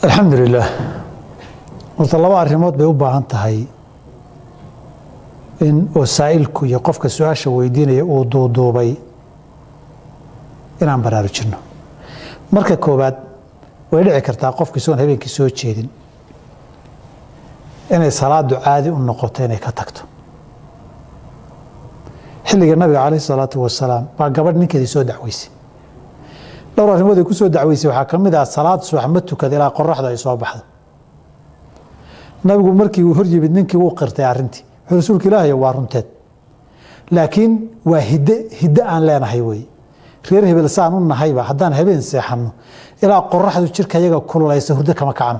الحمد لله وطلبوا arrimood bay u baahan tahay in wasaa'ilku iyo qofka su'aasha weydiinaya uu duuduubay inaan baraarujino marka koobaad way dhici kartaa qofkii soo habeenkii soo jeedin inay salaadu caadi u noqoto inay ka tagto xilliga nabiga calayhi salaatu wasalaam baa gabadh ninkeedii soo dacweysay dhowr arrimood ay ku soo dacweysay waxaa ka mid ah salaad subax ma tukada ilaa qorraxda ay soo baxdo nabigu markii uu hor yimid ninkii wuu qirtay arrintii wuxuu rasuulka ilaahay waa runteed laakiin waa hidde aan leenahay wey reer hebel saan u nahayba haddaan habeen seexanno ilaa qorraxdu jirka yaga kululaysa hurdo kama kacno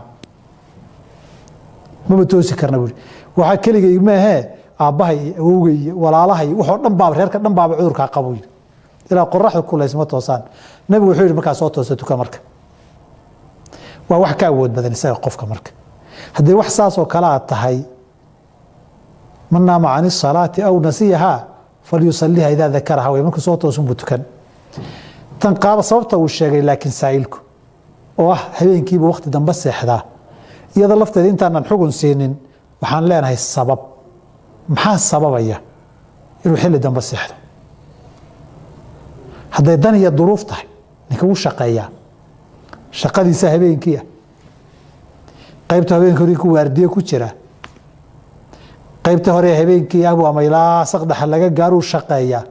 maba toosi karna buuri waxaa keligay maahee aabbahay iyo awowgay iyo walaalahay waxoo dhan baaba reerka dhan baaba cudurkaa qabo yidhi ilaa qorraxdu kululaysa ma toosaan nabigu wuxuu yidhi markaa soo toosa tuka marka waa wax ka awood badan isaga qofka marka haddii wax saasoo kale aad tahay man naama can isalaati aw nasiyahaa falyusaliha idaa dakaraha way markuu soo toosunbuu tukan tan qaaba sababta uu sheegay laakiin saa'ilku oo ah habeenkiiba waqti dambe seexdaa iyada lafteeda intaanan xugun siinin waxaan leenahay sabab maxaa sababaya inuu xilli dambe seexdo hadday dan iyo duruuf tahay ninka wuu shaqeeyaa shaqadiisa habeenkii ah qaybta habeenkii hore ku waardiye ku jira qaybta hore habeenkii ah ama ilaa saqdaxa laga gaaruu shaqeeyaa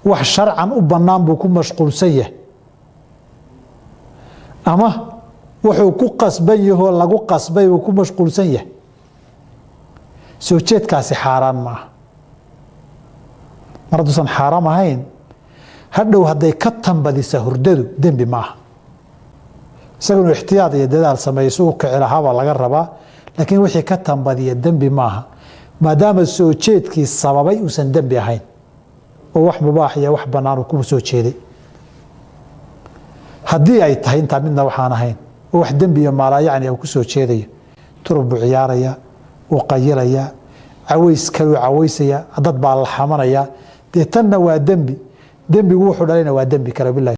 wax sharcan u bannaan buu ku mashquulsan yahay ama wuxuu ku qasban yahoo lagu qasbay buu ku mashquulsan yahay soo jeedkaasi xaaraan ma aha mar hadduusan xaaraam ahayn hadhow hadday ka tambadisa hurdadu dembi ma aha isaga inuu ixtiyaad iyo dadaal sameeyo si uu kici lahaabaa laga rabaa laakiin wixii ka tambadiya dembi maaha maadaama soo jeedkii sababay uusan dembi ahayn oo wax mubaax iyo wax bannaan uu ku soo jeeday haddii ay tahay intaa midna waxaan ahayn oo wax dembi iyo maalaayacni uu ku soo jeedayo turub buu ciyaaraya uu qayilaya caways kaluu cawaysaya dad baa la xamanaya dee tanna waa dembi dembigu wuxuu dhalayna waa dembi kale bilahi